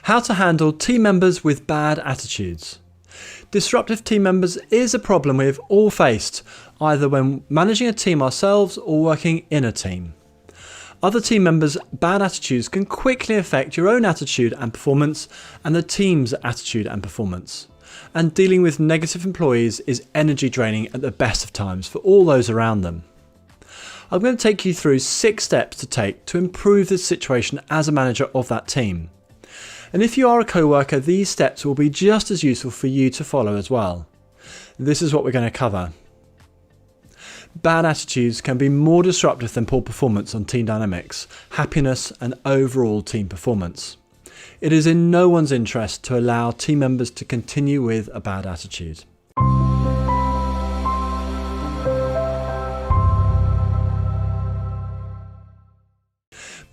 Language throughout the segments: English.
How to handle team members with bad attitudes. Disruptive team members is a problem we have all faced, either when managing a team ourselves or working in a team. Other team members' bad attitudes can quickly affect your own attitude and performance and the team's attitude and performance. And dealing with negative employees is energy draining at the best of times for all those around them. I'm going to take you through 6 steps to take to improve the situation as a manager of that team. And if you are a co-worker, these steps will be just as useful for you to follow as well. This is what we're going to cover. Bad attitudes can be more disruptive than poor performance on team dynamics, happiness and overall team performance. It is in no one's interest to allow team members to continue with a bad attitude.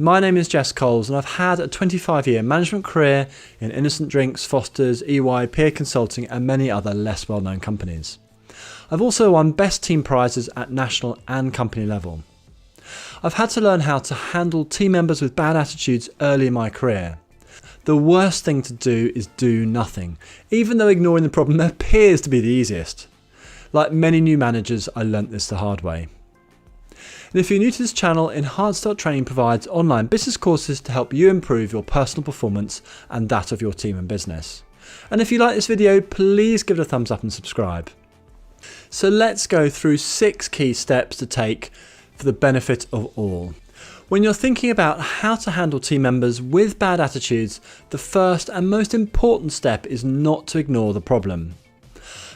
My name is Jess Coles and I've had a 25-year management career in Innocent Drinks, Foster's, EY, Peer Consulting and many other less well-known companies. I've also won best team prizes at national and company level. I've had to learn how to handle team members with bad attitudes early in my career. The worst thing to do is do nothing, even though ignoring the problem appears to be the easiest. Like many new managers, I learnt this the hard way. And if you're new to this channel, Enhanced Start Training provides online business courses to help you improve your personal performance and that of your team and business. And if you like this video, please give it a thumbs up and subscribe. So let's go through 6 key steps to take for the benefit of all. When you're thinking about how to handle team members with bad attitudes, the first and most important step is not to ignore the problem.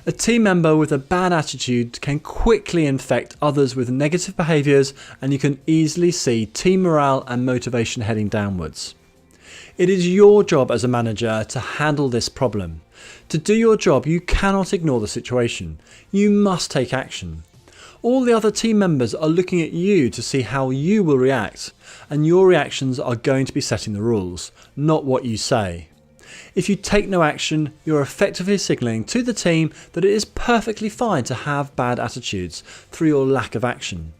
A team member with a bad attitude can quickly infect others with negative behaviours, and you can easily see team morale and motivation heading downwards. It is your job as a manager to handle this problem. To do your job, you cannot ignore the situation. You must take action. All the other team members are looking at you to see how you will react, and your reactions are going to be setting the rules, not what you say. If you take no action, you're effectively signalling to the team that it is perfectly fine to have bad attitudes through your lack of action.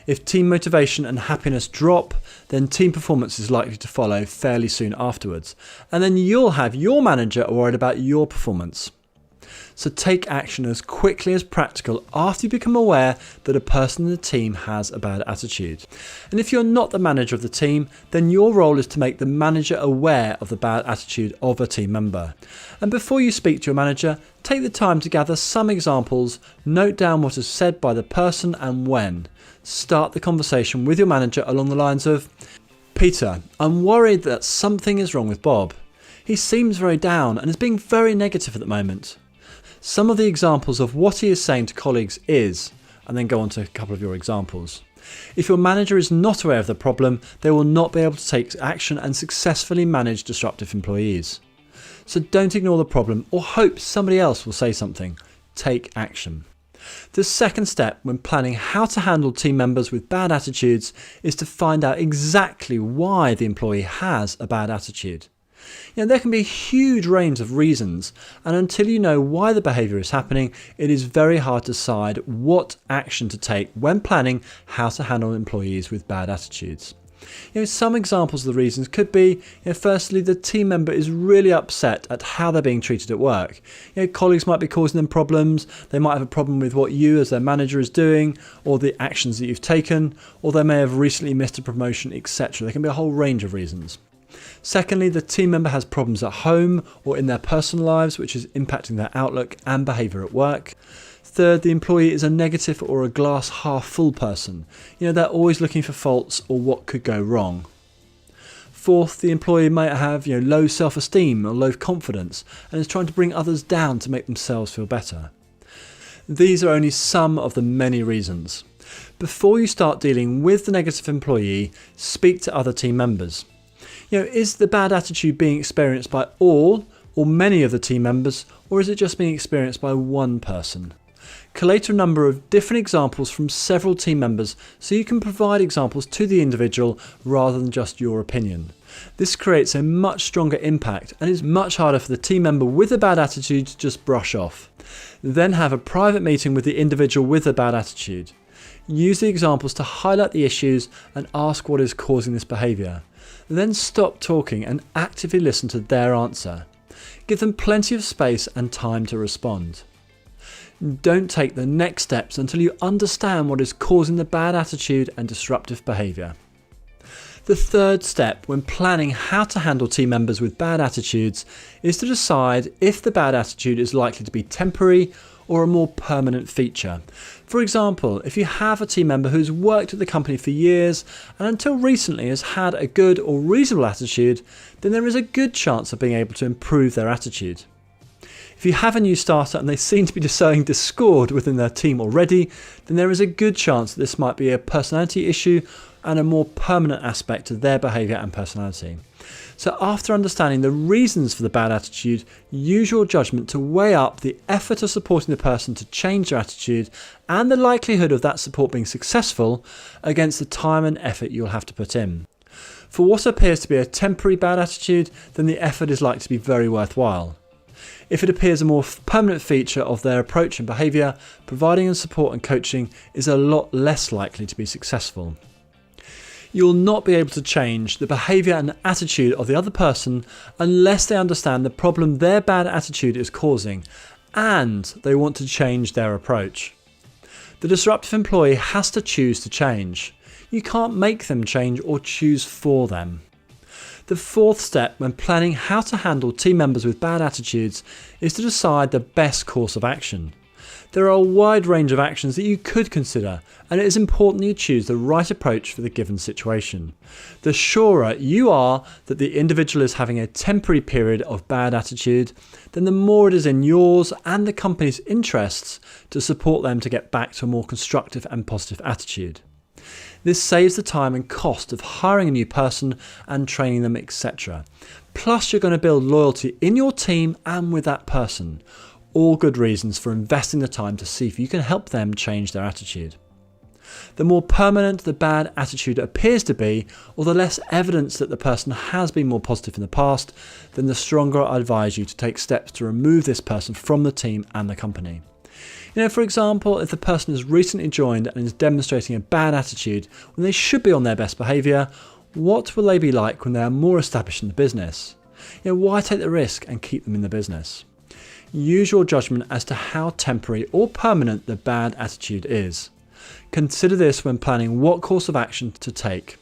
If team motivation and happiness drop, then team performance is likely to follow fairly soon afterwards, and then you'll have your manager worried about your performance. So take action as quickly as practical after you become aware that a person in the team has a bad attitude. And if you're not the manager of the team, then your role is to make the manager aware of the bad attitude of a team member. And before you speak to your manager, take the time to gather some examples, note down what is said by the person and when. Start the conversation with your manager along the lines of, "Peter, I'm worried that something is wrong with Bob. He seems very down and is being very negative at the moment." Some of the examples of what he is saying to colleagues is, and then go on to a couple of your examples. If your manager is not aware of the problem, they will not be able to take action and successfully manage disruptive employees. So don't ignore the problem or hope somebody else will say something. Take action. The second step when planning how to handle team members with bad attitudes is to find out exactly why the employee has a bad attitude. There can be a huge range of reasons, and until you know why the behaviour is happening, it is very hard to decide what action to take when planning how to handle employees with bad attitudes. Some examples of the reasons could be, firstly, the team member is really upset at how they're being treated at work. Colleagues might be causing them problems, they might have a problem with what you as their manager is doing, or the actions that you've taken, or they may have recently missed a promotion, etc. There can be a whole range of reasons. Secondly, the team member has problems at home or in their personal lives, which is impacting their outlook and behaviour at work. Third, the employee is a negative or a glass half full person. They're always looking for faults or what could go wrong. Fourth, the employee might have low self-esteem or low confidence and is trying to bring others down to make themselves feel better. These are only some of the many reasons. Before you start dealing with the negative employee, speak to other team members. Is the bad attitude being experienced by all or many of the team members, or is it just being experienced by one person? Collate a number of different examples from several team members so you can provide examples to the individual rather than just your opinion. This creates a much stronger impact and is much harder for the team member with a bad attitude to just brush off. Then have a private meeting with the individual with a bad attitude. Use the examples to highlight the issues and ask what is causing this behaviour. Then stop talking and actively listen to their answer. Give them plenty of space and time to respond. Don't take the next steps until you understand what is causing the bad attitude and disruptive behaviour. The third step when planning how to handle team members with bad attitudes is to decide if the bad attitude is likely to be temporary or a more permanent feature. For example, if you have a team member who's worked at the company for years and until recently has had a good or reasonable attitude, then there is a good chance of being able to improve their attitude. If you have a new starter and they seem to be sowing discord within their team already, then there is a good chance that this might be a personality issue and a more permanent aspect to their behaviour and personality. So after understanding the reasons for the bad attitude, use your judgment to weigh up the effort of supporting the person to change their attitude and the likelihood of that support being successful against the time and effort you'll have to put in. For what appears to be a temporary bad attitude, then the effort is likely to be very worthwhile. If it appears a more permanent feature of their approach and behaviour, providing and support and coaching is a lot less likely to be successful. You'll not be able to change the behaviour and attitude of the other person unless they understand the problem their bad attitude is causing and they want to change their approach. The disruptive employee has to choose to change. You can't make them change or choose for them. The fourth step when planning how to handle team members with bad attitudes is to decide the best course of action. There are a wide range of actions that you could consider, and it is important that you choose the right approach for the given situation. The surer you are that the individual is having a temporary period of bad attitude, then the more it is in yours and the company's interests to support them to get back to a more constructive and positive attitude. This saves the time and cost of hiring a new person and training them, etc. Plus, you're going to build loyalty in your team and with that person. All good reasons for investing the time to see if you can help them change their attitude. The more permanent the bad attitude appears to be, or the less evidence that the person has been more positive in the past, then the stronger I advise you to take steps to remove this person from the team and the company. For example, if the person has recently joined and is demonstrating a bad attitude when they should be on their best behaviour, what will they be like when they are more established in the business? Why take the risk and keep them in the business? Use your judgment as to how temporary or permanent the bad attitude is. Consider this when planning what course of action to take.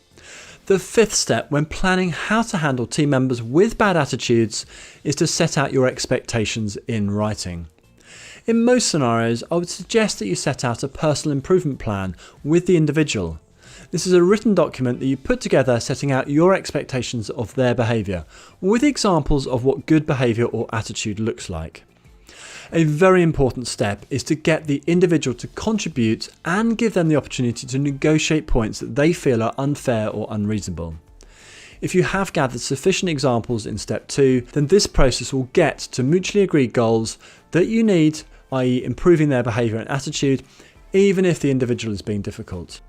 The fifth step when planning how to handle team members with bad attitudes is to set out your expectations in writing. In most scenarios, I would suggest that you set out a personal improvement plan with the individual. This is a written document that you put together setting out your expectations of their behaviour, with examples of what good behaviour or attitude looks like. A very important step is to get the individual to contribute and give them the opportunity to negotiate points that they feel are unfair or unreasonable. If you have gathered sufficient examples in step 2, then this process will get to mutually agreed goals that you need, i.e. improving their behaviour and attitude, even if the individual is being difficult.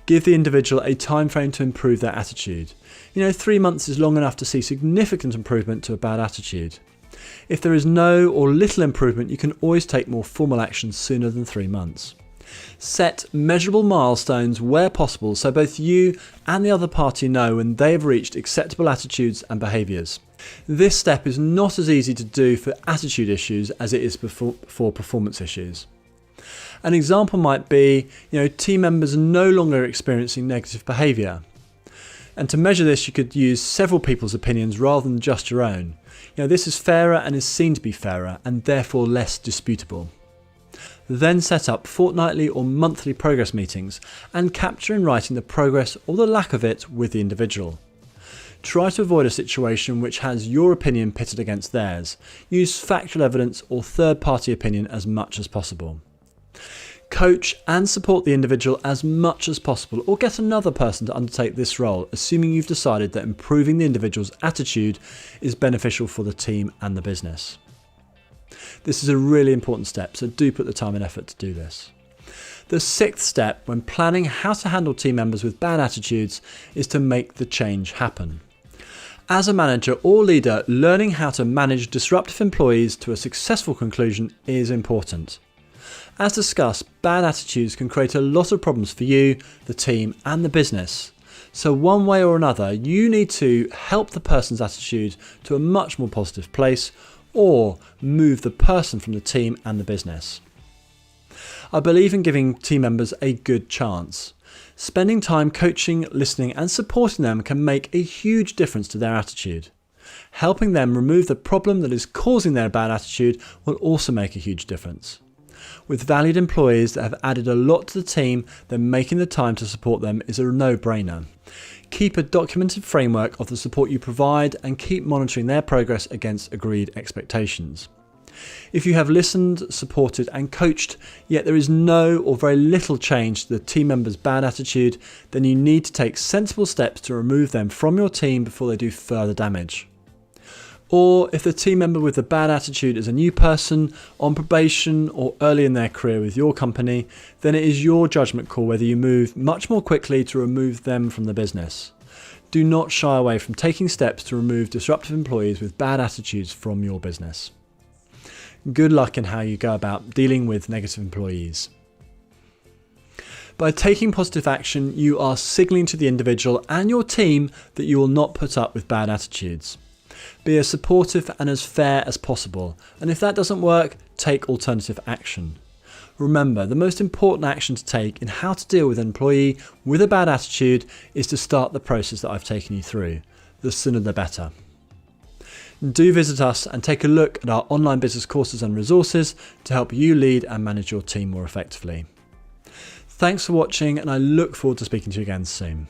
Give the individual a time frame to improve their attitude. 3 months is long enough to see significant improvement to a bad attitude. If there is no or little improvement, you can always take more formal action sooner than 3 months. Set measurable milestones where possible so both you and the other party know when they have reached acceptable attitudes and behaviours. This step is not as easy to do for attitude issues as it is for performance issues. An example might be, team members no longer experiencing negative behaviour. And to measure this, you could use several people's opinions rather than just your own. This is fairer and is seen to be fairer and therefore less disputable. Then set up fortnightly or monthly progress meetings and capture in writing the progress or the lack of it with the individual. Try to avoid a situation which has your opinion pitted against theirs. Use factual evidence or third-party opinion as much as possible. Coach and support the individual as much as possible, or get another person to undertake this role, assuming you've decided that improving the individual's attitude is beneficial for the team and the business. This is a really important step, so do put the time and effort to do this. The sixth step when planning how to handle team members with bad attitudes is to make the change happen. As a manager or leader, learning how to manage disruptive employees to a successful conclusion is important. As discussed, bad attitudes can create a lot of problems for you, the team, and the business. So one way or another, you need to help the person's attitude to a much more positive place, or move the person from the team and the business. I believe in giving team members a good chance. Spending time coaching, listening and supporting them can make a huge difference to their attitude. Helping them remove the problem that is causing their bad attitude will also make a huge difference. With valued employees that have added a lot to the team, then making the time to support them is a no-brainer. Keep a documented framework of the support you provide and keep monitoring their progress against agreed expectations. If you have listened, supported and coached, yet there is no or very little change to the team member's bad attitude, then you need to take sensible steps to remove them from your team before they do further damage. Or if the team member with the bad attitude is a new person, on probation or early in their career with your company, then it is your judgment call whether you move much more quickly to remove them from the business. Do not shy away from taking steps to remove disruptive employees with bad attitudes from your business. Good luck in how you go about dealing with negative employees. By taking positive action, you are signaling to the individual and your team that you will not put up with bad attitudes. Be as supportive and as fair as possible, and if that doesn't work, take alternative action. Remember, the most important action to take in how to deal with an employee with a bad attitude is to start the process that I've taken you through. The sooner the better. Do visit us and take a look at our online business courses and resources to help you lead and manage your team more effectively. Thanks for watching, and I look forward to speaking to you again soon.